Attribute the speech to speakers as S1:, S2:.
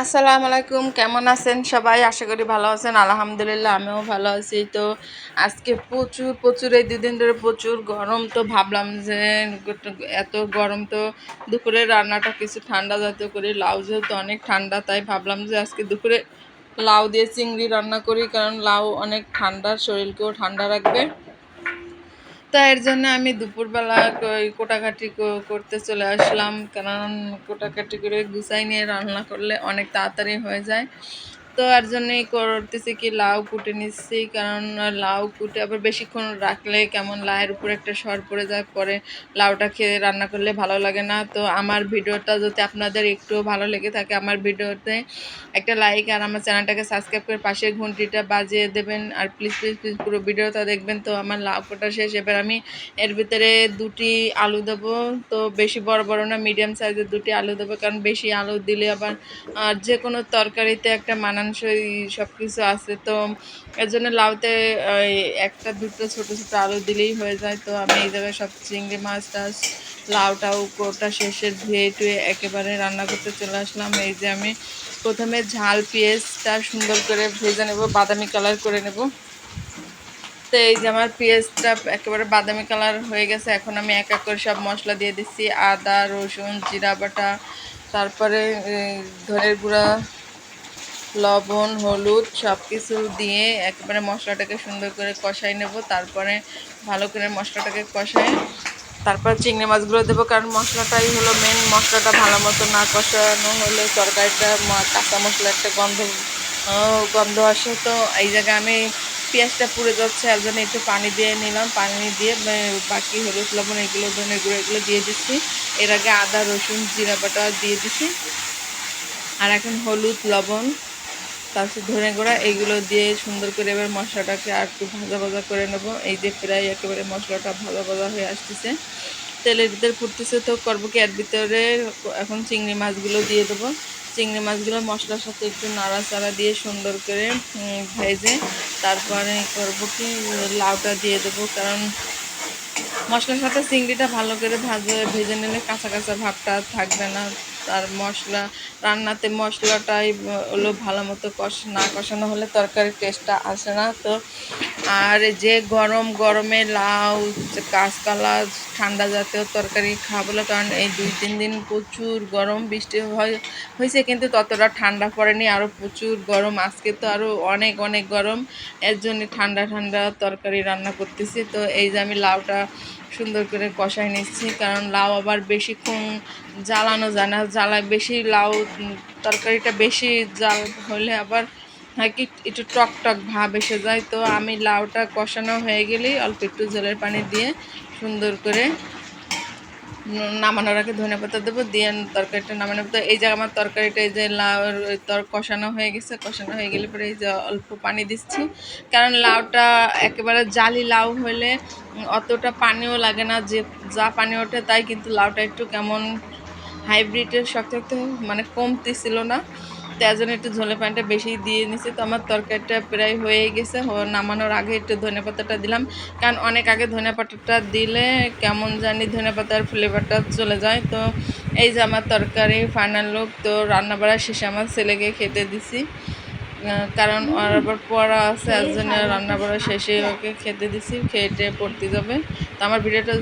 S1: আসসালামু আলাইকুম, কেমন আছেন সবাই? আশা করি ভালো আছেন। আলহামদুলিল্লাহ আমিও ভালো আছি। তো আজকে প্রচুর প্রচুর এই দুদিন ধরে প্রচুর গরম, তো ভাবলাম যে এত গরম তো দুপুরে রান্নাটা কিছু ঠান্ডা জাতীয় করি। লাউ যেহেতু অনেক ঠান্ডা, তাই ভাবলাম যে আজকে দুপুরে লাউ দিয়ে চিংড়ি রান্না করি, কারণ লাউ অনেক ঠান্ডা, শরীরকেও ঠান্ডা রাখবে। তো এর জন্য আমি দুপুরবেলা কোটাকাটি করতে চলে আসলাম, কারণ কোটাকাটি করে গুছাই নিয়ে রান্না করলে অনেক তাড়াতাড়ি হয়ে যায়। তো এর জন্যই করতেছি কি, লাউ কুটে নিচ্ছি, কারণ লাউ কুটে আবার বেশিক্ষণ রাখলে কেমন লাউয়ের উপরে একটা সর পড়ে যায়, পরে লাউটা খেয়ে রান্না করলে ভালো লাগে না। তো আমার ভিডিওটা যদি আপনাদের একটু ভালো লেগে থাকে, আমার ভিডিওতে একটা লাইক আর আমার চ্যানেলটাকে সাবস্ক্রাইব করে পাশের ঘন্টিটা বাজিয়ে দেবেন। আর প্লিজ প্লিজ প্লিজ পুরো ভিডিওটা দেখবেন। তো আমার লাউ কাটা শেষ, এবার আমি এর ভিতরে দুটি আলু দেবো। তো বেশি বড় বড় না, মিডিয়াম সাইজের দুটি আলু দেবো, কারণ বেশি আলু দিলে আবার যে কোনো তরকারিতে একটা মানানসই সব কিছু আছে। তো এর জন্য লাউতে একটা দুটো ছোটো ছোটো আলু দিলেই হয়ে যায়। তো আমি এই জায়গায় সব চিংড়ি মাছ টাছ লাউটাও কোটা শেষে ধুয়ে টুয়ে একেবারে রান্না করতে চলে আসলাম। এই যে আমি প্রথমে ঝাল পেঁয়াজটা সুন্দর করে ভেজে নেব, বাদামি কালার করে নেব। তো এই যে আমার পেঁয়াজটা একেবারে বাদামি কালার হয়ে গেছে। এখন আমি এক এক করে সব মশলা দিয়ে দিচ্ছি, আদা রসুন জিরা বাটা, তারপরে ধনের গুঁড়া, লবণ হলুদ সব কিছু দিয়ে একেবারে মশলাটাকে সুন্দর করে কষাই নেব। তারপরে ভালো করে মশলাটাকে কষাই তারপর চিংড়ি মাছগুলো দেবো, কারণ মশলাটাই হলো মেন। মশলাটা ভালো মতো না কষানো হলে তরকারিটা কাঁচা মশলা একটা গন্ধ আসে। তো এই জায়গায় আমি পেঁয়াজটা পুড়ে যাচ্ছে, এর জন্য একটু পানি দিয়ে নিলাম। পানি দিয়ে বাকি হলুদ লবণ এগুলো ধনের গুঁড়ো এগুলো দিয়ে দিচ্ছি। এর আগে আদা রসুন জিরা বাটা দিয়ে দিচ্ছি, আর এখন হলুদ লবণ তারপর ধনে গুঁড়া এইগুলো দিয়ে সুন্দর করে এবার মশলাটাকে আর একটু ভাজা ভাজা করে নেব। এই যে প্রায় একেবারে মশলাটা ভাজা ভাজা হয়ে আসতেছে, তেলের ভিতরে ফুটতেছে। তো করবো কি, এর ভিতরে এখন চিংড়ি মাছগুলো দিয়ে দেবো। চিংড়ি মাছগুলো মশলার সাথে একটু নাড়াচাড়া দিয়ে সুন্দর করে ভেজে তারপরে করবো কি, লাউটা দিয়ে দেবো, কারণ মশলার সাথে চিংড়িটা ভালো করে ভেজে নিলে কাঁচা কাঁচা ভাবটা থাকবে না। আর রান্নাতে মশলাটাই হলো ভালো মতো না কষানো হলে তরকারির টেস্টটা আসে না। তো আর যে গরমে লাউ কাঁচকলা ঠান্ডা জাতীয় তরকারি খাওয়া, কারণ এই 2-3 দিন প্রচুর গরম, বৃষ্টি হয়েছে কিন্তু ততটা ঠান্ডা পড়েনি, আরও প্রচুর গরম। আজকে তো আরও অনেক অনেক গরম, এর জন্য ঠান্ডা ঠান্ডা তরকারি রান্না করতেছি। তো এই যে আমি লাউটা সুন্দর করে কষাই নিচ্ছি, কারণ লাউ আবার বেশিক্ষণ জ্বালানো যায় না। বেশি লাউ তরকারিটা বেশি জাল হলে আবার কি একটু টক টক ভাব এসে যায়। তো আমি লাউটা কষানো হয়ে গেলেই অল্প একটু জলের পানি দিয়ে সুন্দর করে নামানোর আগে ধনেপাতা দেবো, দিয়ে তরকারিটা নামানো। তো এই যে আমার তরকারিটা এই যে লাউর কষানো হয়ে গেছে, কষানো হয়ে গেলে পরে এই যে অল্প পানি দিচ্ছি, কারণ লাউটা একেবারে জালি লাউ হলে অতটা পানিও লাগে না, যে যা পানি ওঠে তাই, কিন্তু লাউটা একটু কেমন হাইব্রিডের শক্ত শক্ত মানে কমতি ছিল না, তার জন্য একটু ঝোলে পানিটা বেশি দিয়ে নিছি। তো আমার তরকারিটা প্রায় হয়ে গেছে, নামানোর আগে একটু ধনেপাতাটা দিলাম, কারণ অনেক আগে ধনেপাতাটা দিলে কেমন জানি ধনেপাতার ফ্লেভারটা চলে যায়। তো এই যে আমার তরকারি ফাইনাল লুক। তো রান্না বাড়া শেষে আমার ছেলেকে খেতে দিছি, কারণ ওর আবার পড়া আছে, এর জন্য রান্না বাড়া শেষে ওকে খেতে দিছি, খেটে পড়তে যাবে। তো আমার ভিডিওটা